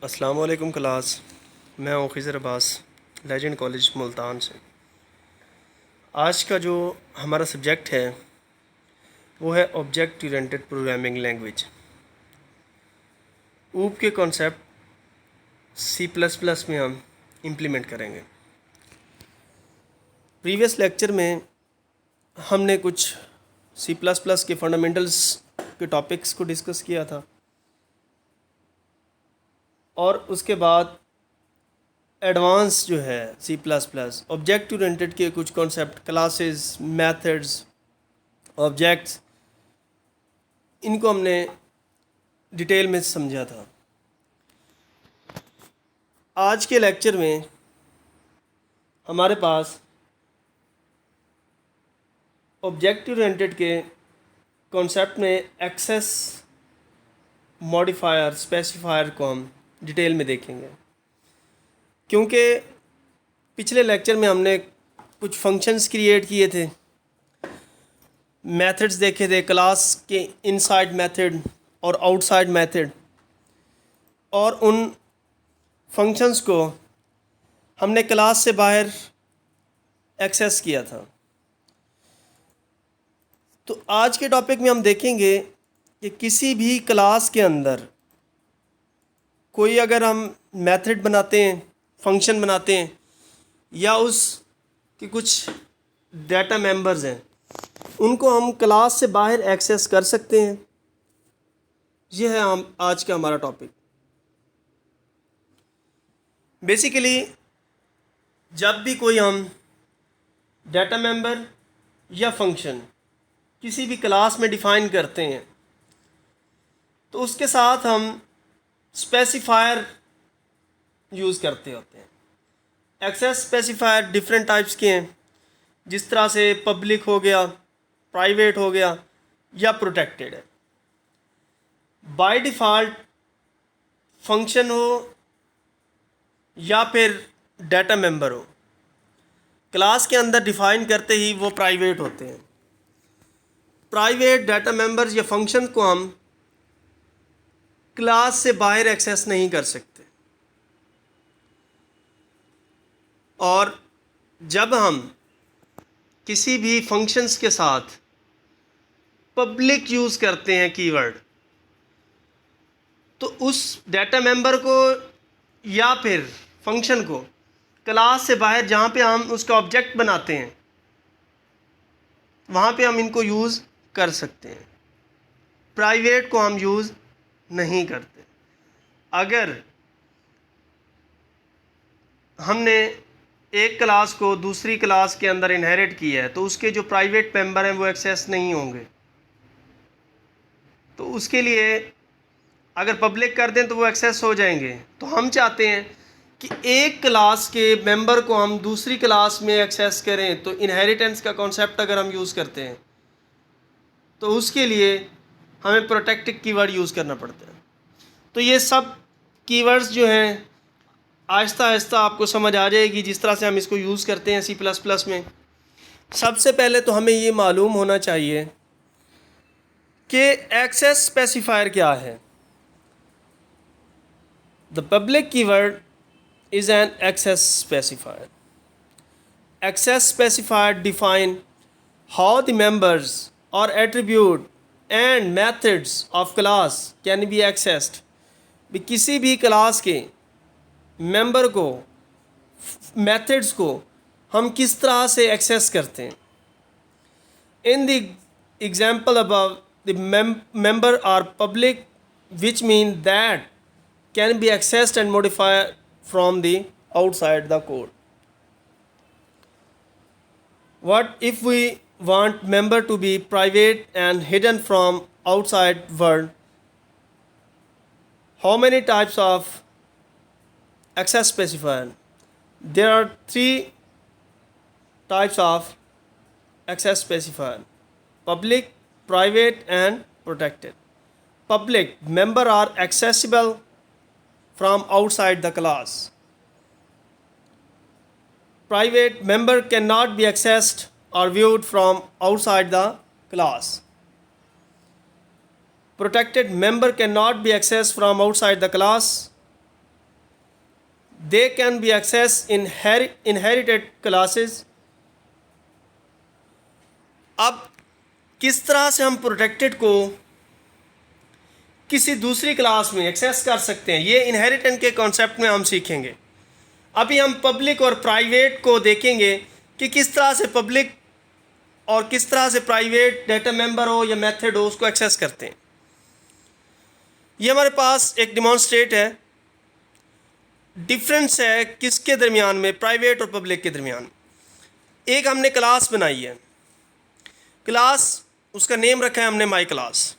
अस्सलाम वालेकुम क्लास। मैं हूँ खिज़र अब्बास, लेजेंड कॉलेज मुल्तान से। आज का जो हमारा सब्जेक्ट है वो है ऑब्जेक्ट ओरिएंटेड प्रोग्रामिंग लैंग्वेज। ऊप के कॉन्सेप्ट सी प्लस प्लस में हम इम्प्लीमेंट करेंगे। प्रीवियस लेक्चर में हमने कुछ सी प्लस प्लस के फंडामेंटल्स के टॉपिक्स को डिस्कस किया था और उसके बाद एडवांस जो है C plus plus object oriented के कुछ कॉन्सेप्ट, क्लासेस, मेथड्स, ऑब्जेक्ट्स, इनको हमने डिटेल में समझा था। आज के लेक्चर में हमारे पास ऑब्जेक्ट ओरिएंटेड के कॉन्सेप्ट में एक्सेस, मॉडिफायर, स्पेसिफायर को हम डिटेल में देखेंगे, क्योंकि पिछले लेक्चर में हमने कुछ फंक्शंस क्रिएट किए थे, मेथड्स देखे थे, क्लास के इनसाइड मेथड और आउटसाइड मेथड, और उन फंक्शंस को हमने क्लास से बाहर एक्सेस किया था। तो आज के टॉपिक में हम देखेंगे कि किसी भी क्लास के अंदर कोई अगर हम मेथड बनाते हैं, फंक्शन बनाते हैं, या उस के कुछ डाटा मेंबर्स हैं, उनको हम क्लास से बाहर एक्सेस कर सकते हैं। यह है हम आज का हमारा टॉपिक। बेसिकली जब भी कोई हम डाटा मेंबर या फंक्शन किसी भी क्लास में डिफ़ाइन करते हैं तो उसके साथ हम स्पेसिफायर यूज़ करते होते हैं। एक्सेस स्पेसिफायर डिफरेंट टाइप्स के हैं, जिस तरह से पब्लिक हो गया, प्राइवेट हो गया, या प्रोटेक्टेड है। बाय डिफ़ॉल्ट फंक्शन हो या फिर डाटा मेंबर हो, क्लास के अंदर डिफ़ाइन करते ही वो प्राइवेट होते हैं। प्राइवेट डाटा मेंबर्स या फंक्शन को हम क्लास से बाहर एक्सेस नहीं कर सकते। और जब हम किसी भी फंक्शंस के साथ पब्लिक यूज़ करते हैं कीवर्ड, तो उस डाटा मेंबर को या फिर फंक्शन को क्लास से बाहर, जहाँ पे हम उसका ऑब्जेक्ट बनाते हैं, वहाँ पे हम इनको यूज़ कर सकते हैं। प्राइवेट को हम यूज़ नहीं करते। अगर हमने एक क्लास को दूसरी क्लास के अंदर इनहेरिट किया है तो उसके जो प्राइवेट मेंबर हैं वो एक्सेस नहीं होंगे। तो उसके लिए अगर पब्लिक कर दें तो वो एक्सेस हो जाएंगे। तो हम चाहते हैं कि एक क्लास के मेंबर को हम दूसरी क्लास में एक्सेस करें। तो इनहेरिटेंस का कॉन्सेप्ट अगर हम यूज़ करते हैं तो उसके लिए हमें प्रोटेक्टेड कीवर्ड यूज़ करना पड़ता है। तो ये सब कीवर्ड्स जो हैं आहिस्ता आहिस्ता आपको समझ आ जाएगी जिस तरह से हम इसको यूज़ करते हैं सी प्लस प्लस में। सबसे पहले तो हमें ये मालूम होना चाहिए कि एक्सेस स्पेसिफायर क्या है। The public keyword is an access specifier. Access specifier define how the members or attribute and methods of class can be accessed. भी किसी भी क्लास के मेंबर को, मेथड्स को हम किस तरह से एक्सेस करते हैं। In the example above, the member are public, which mean that can be accessed and modified from the outside the code. What if we want member to be private and hidden from outside world? How many types of access specifier? There are three types of access specifier: public, private, and protected. Public member are accessible from outside the class. Private member cannot be accessed or viewed from outside the class. Protected member cannot be accessed from outside the class. They can be access in inherited classes. अब किस तरह से हम protected को किसी दूसरी class में access कर सकते हैं, ये इनहेरिटेंस के कॉन्सेप्ट में हम सीखेंगे। अभी हम पब्लिक और प्राइवेट को देखेंगे कि किस तरह से पब्लिक और किस तरह से प्राइवेट डाटा मेंबर हो या मेथड हो उसको एक्सेस करते हैं। ये हमारे पास एक डिमॉन्स्ट्रेट है, डिफरेंस है किसके दरमियान में, प्राइवेट और पब्लिक के दरमियान। एक हमने क्लास बनाई है, क्लास उसका नेम रखा है हमने माई क्लास।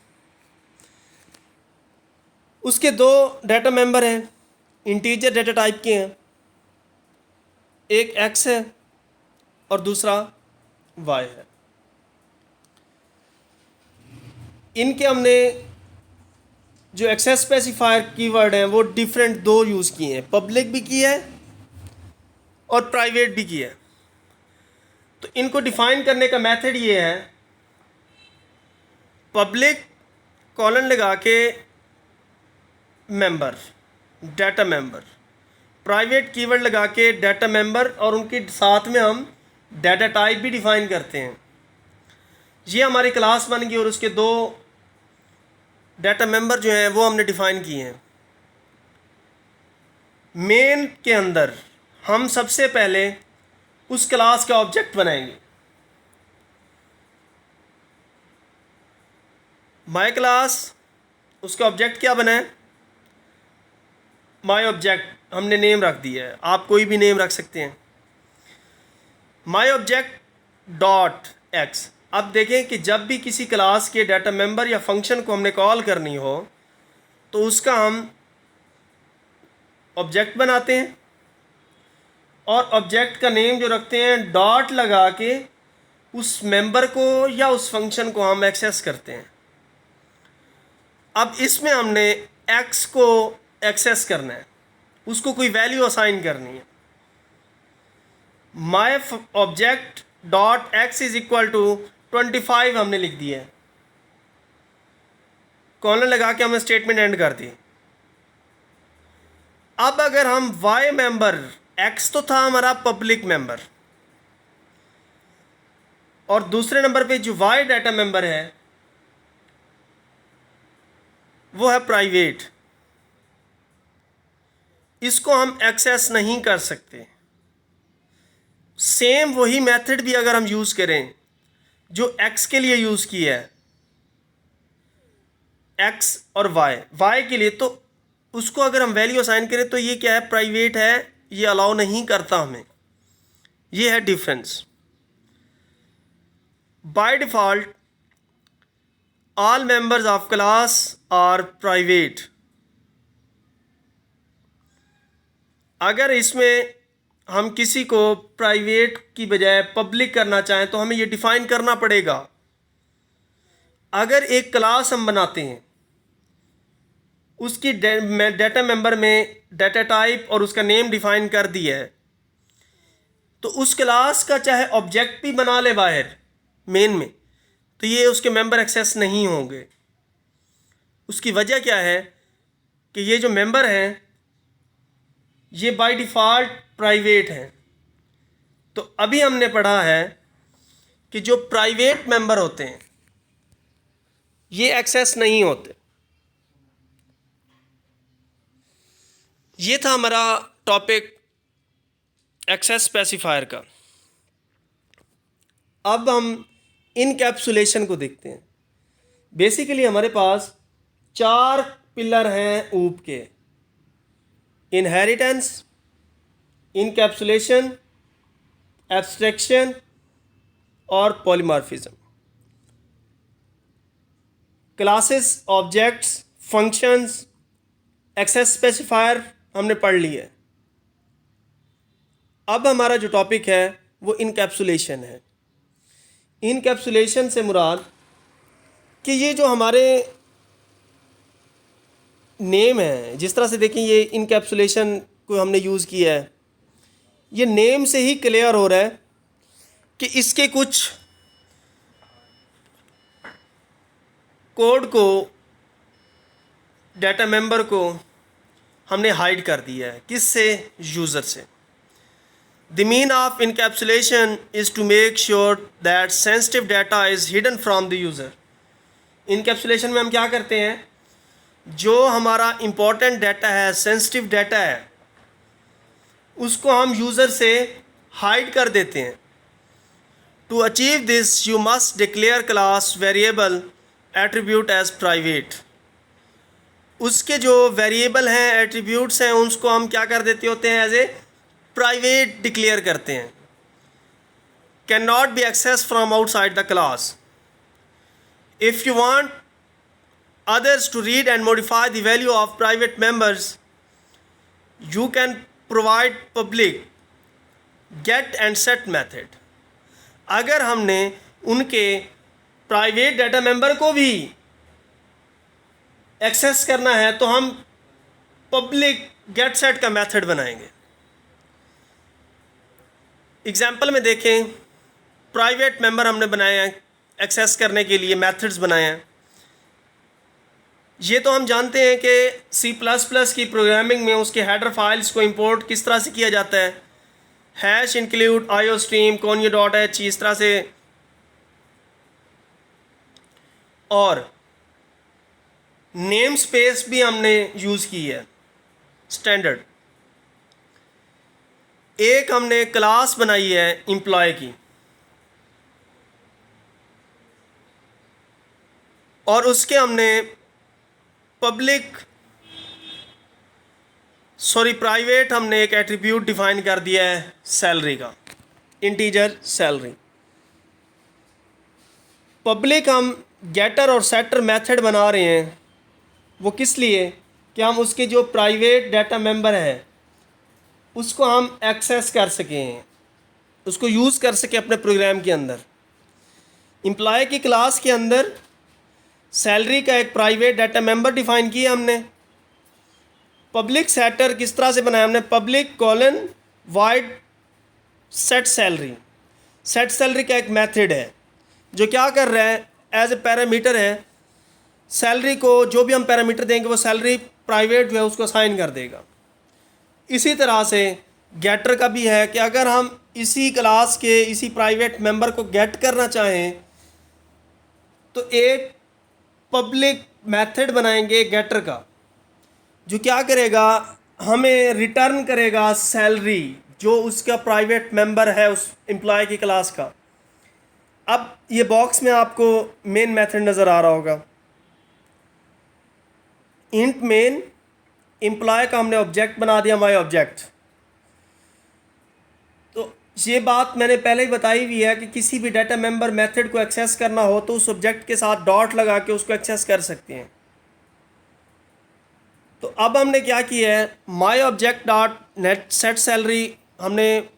उसके दो डाटा मेंबर हैं, इंटीजर डाटा टाइप के हैं, एक एक्स है और दूसरा वाई है। इनके हमने जो एक्सेस स्पेसिफायर कीवर्ड हैं वो डिफरेंट दो यूज़ किए हैं, पब्लिक भी किया है और प्राइवेट भी किया है। तो इनको डिफाइन करने का मेथड ये है, पब्लिक कॉलन लगा के member, data member, private keyword लगा के डाटा मेंबर, और उनके साथ में हम डाटा टाइप भी डिफाइन करते हैं। ये हमारी क्लास बन गई और उसके दो डाटा मेंबर जो हैं वो हमने डिफाइन किए हैं। मेन के अंदर हम सबसे पहले उस क्लास का ऑब्जेक्ट बनाएंगे। माई क्लास, उसका ऑब्जेक्ट क्या बना है, माई ऑब्जेक्ट हमने नेम रख दिया है, आप कोई भी नेम रख सकते हैं। माई ऑब्जेक्ट डॉट एक्स। अब देखें कि जब भी किसी क्लास के डाटा मेंबर या फंक्शन को हमने कॉल करनी हो तो उसका हम ऑब्जेक्ट बनाते हैं और ऑब्जेक्ट का नेम जो रखते हैं डॉट लगा के उस मेंबर को या उस फंक्शन को हम एक्सेस करते हैं। अब इसमें हमने एक्स को एक्सेस करना है, उसको कोई वैल्यू असाइन करनी है। My object dot X is equal to 25 हमने लिख दिया है, कॉलन लगा के हमने स्टेटमेंट एंड कर दी। अब अगर हम वाई मेंबर, एक्स तो था हमारा पब्लिक मेंबर और दूसरे नंबर पे जो वाई डाटा मेंबर है वो है प्राइवेट, इसको हम एक्सेस नहीं कर सकते। सेम वही मेथड भी अगर हम यूज़ करें जो एक्स के लिए यूज़ किया है, एक्स और वाई के लिए, तो उसको अगर हम वैल्यू असाइन करें तो ये क्या है, प्राइवेट है, ये अलाउ नहीं करता हमें। ये है difference. By default all members of class are private. अगर इसमें हम किसी को प्राइवेट की बजाय पब्लिक करना चाहें तो हमें ये डिफ़ाइन करना पड़ेगा। अगर एक क्लास हम बनाते हैं, उसकी डाटा मेंबर में डाटा टाइप और उसका नेम डिफ़ाइन कर दिया है, तो उस क्लास का चाहे ऑब्जेक्ट भी बना ले बाहर मेन में, तो ये उसके मेंबर एक्सेस नहीं होंगे। उसकी वजह क्या है कि ये जो मेंबर हैं ये बाय डिफ़ॉल्ट प्राइवेट हैं। तो अभी हमने पढ़ा है कि जो प्राइवेट मेंबर होते हैं ये एक्सेस नहीं होते। ये था हमारा टॉपिक एक्सेस स्पेसिफायर का। अब हम इनकैप्सुलेशन को देखते हैं। बेसिकली हमारे पास 4 पिलर हैं ऊप के, इनहेरिटेंस, इनकैप्सुलेशन, एब्स्ट्रैक्शन और polymorphism. Classes, objects, functions, access specifier हमने पढ़ लिए। अब हमारा जो टॉपिक है वो इनकैप्सुलेशन है। इनकैप्सुलेशन से मुराद कि ये जो हमारे नेम है, जिस तरह से देखें ये इनकैप्सुलेशन को हमने यूज़ किया है, ये नेम से ही क्लियर हो रहा है कि इसके कुछ कोड को, डाटा मेंबर को हमने हाइड कर दिया है। किससे? यूज़र से। The mean of encapsulation is to make sure that sensitive data is hidden from the user. Encapsulation में हम क्या करते हैं, जो हमारा इम्पोर्टेंट डाटा है, सेंसिटिव डाटा है, उसको हम यूज़र से हाइड कर देते हैं। To achieve this you must declare class variable attribute as private. उसके जो वेरिएबल हैं, एट्रीब्यूट्स हैं, उसको हम क्या कर देते होते हैं, एज ए प्राइवेट डिक्लेयर करते हैं। Can not be access from outside the class. If you want others to read and modify the value of private members, you can provide public get and set method। अगर हमने उनके private data member को भी access करना है तो हम public get set का मेथड बनाएंगे। एग्जाम्पल में देखें, प्राइवेट मेंबर हमने बनाए हैं, एक्सेस करने के लिए मेथड्स बनाए हैं। ये तो हम जानते हैं कि C++ की प्रोग्रामिंग में उसके हेडर फाइल्स को इंपोर्ट किस तरह से किया जाता है, हैश इंक्लूड IOStream conio.h इस तरह से, और नेम स्पेस भी हमने यूज़ की है स्टैंडर्ड। एक हमने क्लास बनाई है एम्प्लॉय की, और उसके हमने प्राइवेट हमने एक एट्रीब्यूट डिफाइन कर दिया है सैलरी का, इंटीजर सैलरी। पब्लिक हम गेटर और सेटर मेथड बना रहे हैं, वो किस लिए कि हम उसके जो प्राइवेट डाटा मेंबर है उसको हम एक्सेस कर सकें, उसको यूज़ कर सकें अपने प्रोग्राम के अंदर। एम्प्लॉय की क्लास के अंदर सैलरी का एक प्राइवेट डाटा मेंबर डिफाइन किया हमने। पब्लिक सेटर किस तरह से बनाया हमने, public colon wide set salary. Set salary का एक मेथड है जो क्या कर रहा है, एज ए पैरामीटर है, सैलरी को जो भी हम पैरामीटर देंगे वो सैलरी प्राइवेट जो है उसको असाइन कर देगा। इसी तरह से गेटर का भी है कि अगर हम इसी क्लास के इसी प्राइवेट मेंबर को गेट करना चाहें तो एक पब्लिक मेथड बनाएंगे गेटर का, जो क्या करेगा, हमें रिटर्न करेगा सैलरी जो उसका प्राइवेट मेंबर है उस एम्प्लॉय की क्लास का। अब ये बॉक्स में आपको मेन मेथड नज़र आ रहा होगा, इंट मेन एम्प्लॉय का हमने ऑब्जेक्ट बना दिया माई ऑब्जेक्ट। तो ये बात मैंने पहले ही बताई हुई है कि किसी भी डाटा मेंबर मेथड को एक्सेस करना हो तो उस ऑब्जेक्ट के साथ डॉट लगा के उसको एक्सेस कर सकते हैं। तो अब हमने क्या किया है, my object dot net set salary हमने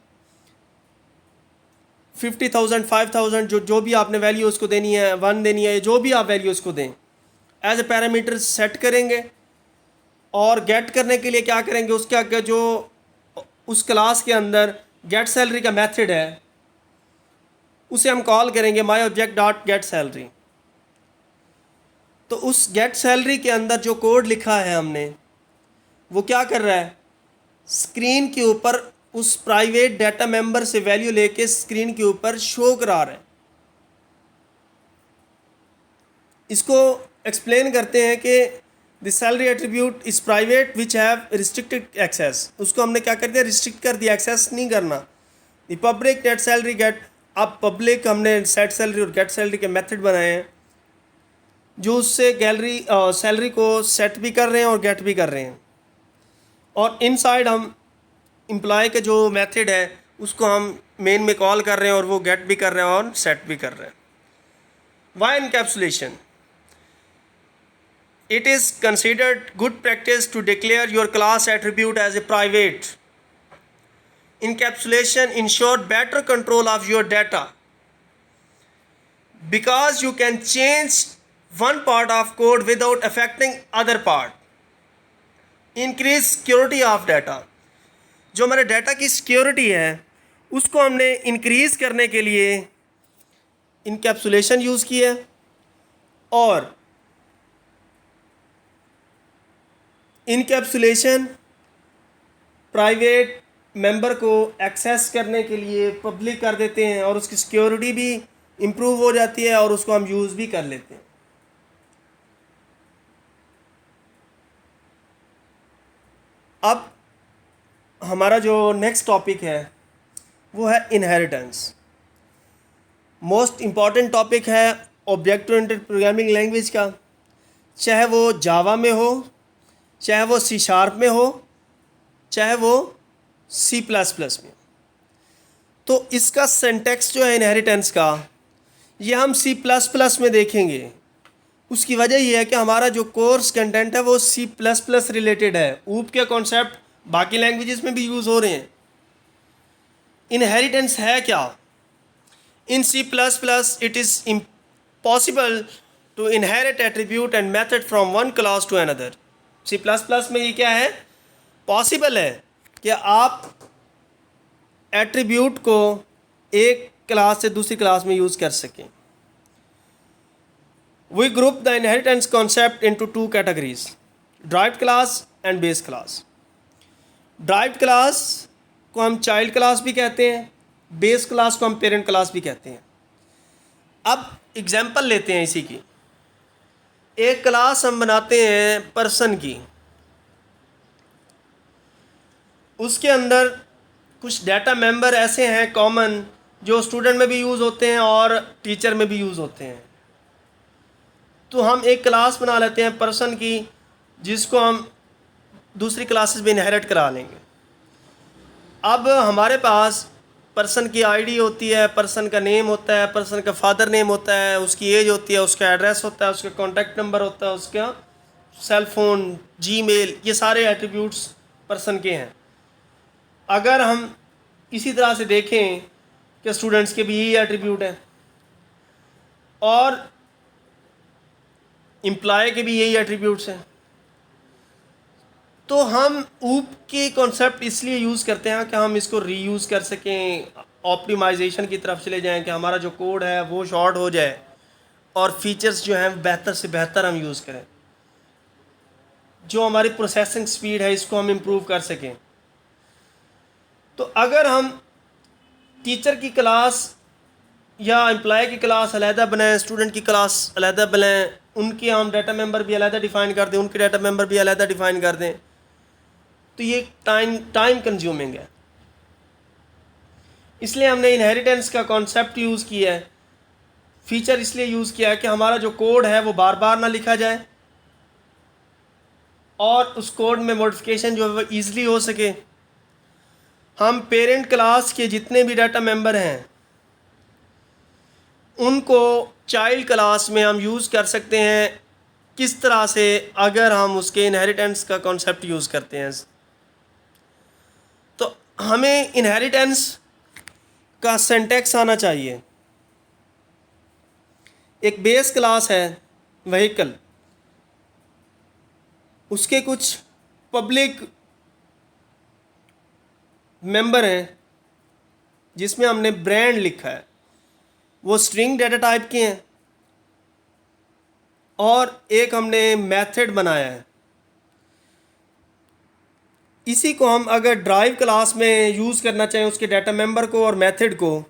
50,000 5,000 जो भी आपने वैल्यू उसको देनी है, 1 देनी है, जो भी आप वैल्यू उसको दें, एज ए पैरामीटर सेट करेंगे। और गेट करने के लिए क्या करेंगे, उसके आगे जो उस क्लास के अंदर गेट सैलरी का मेथड है उसे हम कॉल करेंगे माई ऑब्जेक्ट डॉट गेट सैलरी। तो उस गेट सैलरी के अंदर जो कोड लिखा है हमने वो क्या कर रहा है, स्क्रीन के ऊपर उस प्राइवेट डाटा मेंबर से वैल्यू लेके स्क्रीन के ऊपर शो करा रहा है। इसको एक्सप्लेन करते हैं कि the salary attribute is private which have restricted access. उसको हमने क्या कर दिया, रिस्ट्रिक्ट कर दिया, एक्सेस नहीं करना। The public net salary get, अब पब्लिक हमने सेट सैलरी और गेट सैलरी के मेथड बनाए हैं जो उससे सैलरी को सेट भी कर रहे हैं और गेट भी कर रहे हैं। और इनसाइड हम एम्प्लॉय का जो मेथड है उसको हम मेन में कॉल कर रहे हैं और वो गेट भी कर रहे हैं और सेट भी कर रहे हैं। Why encapsulation? It is considered good practice to declare your class attribute as a private. Encapsulation ensures better control of your data because you can change one part of code without affecting other part. Increase security of data. जो हमारे data की security है उसको हमने increase करने के लिए encapsulation use किया। और इनकैप्सुलेशन प्राइवेट मेंबर को एक्सेस करने के लिए पब्लिक कर देते हैं और उसकी सिक्योरिटी भी इम्प्रूव हो जाती है और उसको हम यूज़ भी कर लेते हैं। अब हमारा जो नेक्स्ट टॉपिक है वो है इनहेरिटेंस। मोस्ट इम्पॉर्टेंट टॉपिक है ऑब्जेक्ट ओरिएंटेड प्रोग्रामिंग लैंग्वेज का, चाहे वो जावा में हो, चाहे वो सी शार्प में हो, चाहे वो सी प्लस प्लस में। तो इसका सिंटैक्स जो है इनहेरिटेंस का, ये हम सी प्लस प्लस में देखेंगे। उसकी वजह ये है कि हमारा जो कोर्स कंटेंट है वो सी प्लस प्लस रिलेटेड है। ऊप के कॉन्सेप्ट बाकी लैंग्वेजेस में भी यूज़ हो रहे हैं। इनहेरिटेंस है क्या? In C plus plus it is impossible to inherit attribute and method from one class to another. C plus plus में ये क्या है? पॉसिबल है कि आप एट्रीब्यूट को एक क्लास से दूसरी क्लास में यूज़ कर सकें। We group the inheritance concept into two categories, derived class and base class. Derived class को हम child class भी कहते हैं, base class को हम parent class भी कहते हैं। अब एग्जाम्पल लेते हैं इसी की। एक क्लास हम बनाते हैं पर्सन की, उसके अंदर कुछ डाटा मेंबर ऐसे हैं कॉमन जो स्टूडेंट में भी यूज़ होते हैं और टीचर में भी यूज़ होते हैं। तो हम एक क्लास बना लेते हैं पर्सन की, जिसको हम दूसरी क्लासेस में इनहेरिट करा लेंगे। अब हमारे पास पर्सन की आईडी होती है, पर्सन का नेम होता है, पर्सन का फादर नेम होता है, उसकी एज होती है, उसका एड्रेस होता है, उसका कॉन्टैक्ट नंबर होता है, उसका सेल फ़ोन, जीमेल, ये सारे एट्रीब्यूट्स पर्सन के हैं। अगर हम इसी तरह से देखें कि स्टूडेंट्स के भी यही एट्रीब्यूट हैं और एम्प्लॉय के भी यही एट्रीब्यूट्स हैं, तो हम ऊप के कॉन्सेप्ट इसलिए यूज़ करते हैं कि हम इसको रीयूज़ कर सकें, ऑप्टिमाइजेशन की तरफ चले जाएं कि हमारा जो कोड है वो शॉर्ट हो जाए और फीचर्स जो हैं बेहतर से बेहतर हम यूज़ करें, जो हमारी प्रोसेसिंग स्पीड है इसको हम इम्प्रूव कर सकें। तो अगर हम टीचर की क्लास या एम्प्लॉय की क्लास अलहदा बनाएं, स्टूडेंट की क्लास अलहदा बनाएं, उनके हम डाटा मेंबर भी अलहदा डिफ़ाइन कर दें, उनके डाटा मेंबर भी अलहदा डिफ़ाइन कर दें, तो ये टाइम कंज्यूमिंग है। इसलिए हमने इनहेरिटेंस का कॉन्सेप्ट यूज़ किया है, फीचर इसलिए यूज़ किया है कि हमारा जो कोड है वो बार बार ना लिखा जाए और उस कोड में मॉडिफिकेशन जो है वो ईज़िली हो सके। हम पेरेंट क्लास के जितने भी डाटा मेंबर हैं उनको चाइल्ड क्लास में हम यूज़ कर सकते हैं। किस तरह से? अगर हम उसके इनहेरिटेंस का कॉन्सेप्ट यूज़ करते हैं तो हमें इनहेरिटेंस का सिंटैक्स आना चाहिए। एक बेस क्लास है व्हीकल, उसके कुछ पब्लिक मेंबर हैं जिसमें हमने ब्रांड लिखा है, वो स्ट्रिंग डेटा टाइप के हैं, और एक हमने मेथड बनाया है। इसी को हम अगर ड्राइव क्लास में यूज़ करना चाहें उसके डाटा मेंबर को और मेथड को,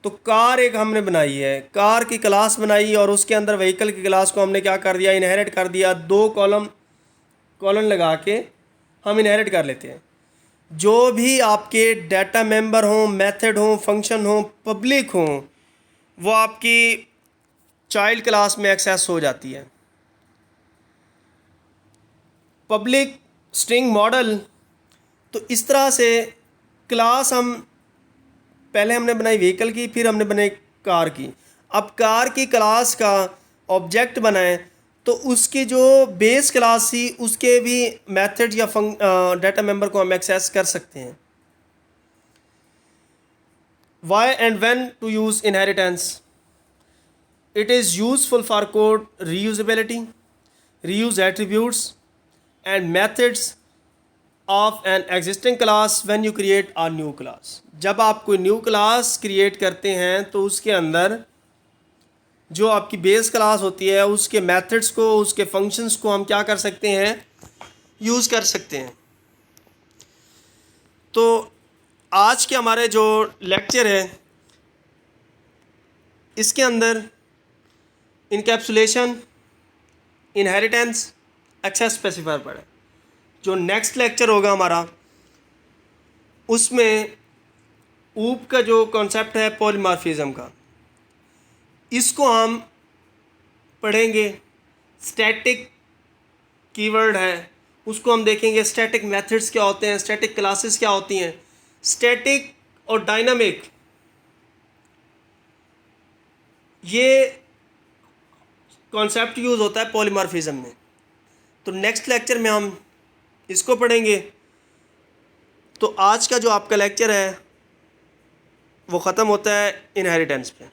तो कार एक हमने बनाई है, कार की क्लास बनाई और उसके अंदर व्हीकल की क्लास को हमने क्या कर दिया? इनहेरिट कर दिया। 2 कॉलम लगा के हम इनहेरिट कर लेते हैं। जो भी आपके डाटा मेंबर हों, मेथड हों, फंक्शन हों, पब्लिक हों, वो आपकी चाइल्ड क्लास में एक्सेस हो जाती है। पब्लिक स्ट्रिंग मॉडल, तो इस तरह से क्लास हम पहले हमने बनाई व्हीकल की, फिर हमने बनाई कार की। अब कार की क्लास का ऑब्जेक्ट बनाएं तो उसकी जो बेस क्लास थी उसके भी मेथड या डाटा मेंबर को हम एक्सेस कर सकते हैं। Why and when to use inheritance? It is useful for code reusability, reuse attributes and methods of an existing class when you create a new class. जब आप कोई न्यू क्लास क्रिएट करते हैं तो उसके अंदर जो आपकी बेस क्लास होती है उसके मेथड्स को, उसके फंक्शंस को हम क्या कर सकते हैं? यूज़ कर सकते हैं। तो आज के हमारे जो लेक्चर है इसके अंदर इनकैप्सुलेशन, इनहेरिटेंस, एक्सेस स्पेसिफायर पढ़े। जो नेक्स्ट लेक्चर होगा हमारा उसमें ऊप का जो कॉन्सेप्ट है पॉलीमॉर्फिज्म का, इसको हम पढ़ेंगे। स्टैटिक कीवर्ड है उसको हम देखेंगे, स्टैटिक मेथड्स क्या होते हैं, स्टैटिक क्लासेस क्या होती हैं। स्टैटिक और डायनामिक ये कॉन्सेप्ट यूज़ होता है पॉलीमॉर्फिज्म में। तो नेक्स्ट लेक्चर में हम इसको पढ़ेंगे। तो आज का जो आपका लेक्चर है वो ख़त्म होता है इनहेरिटेंस पे।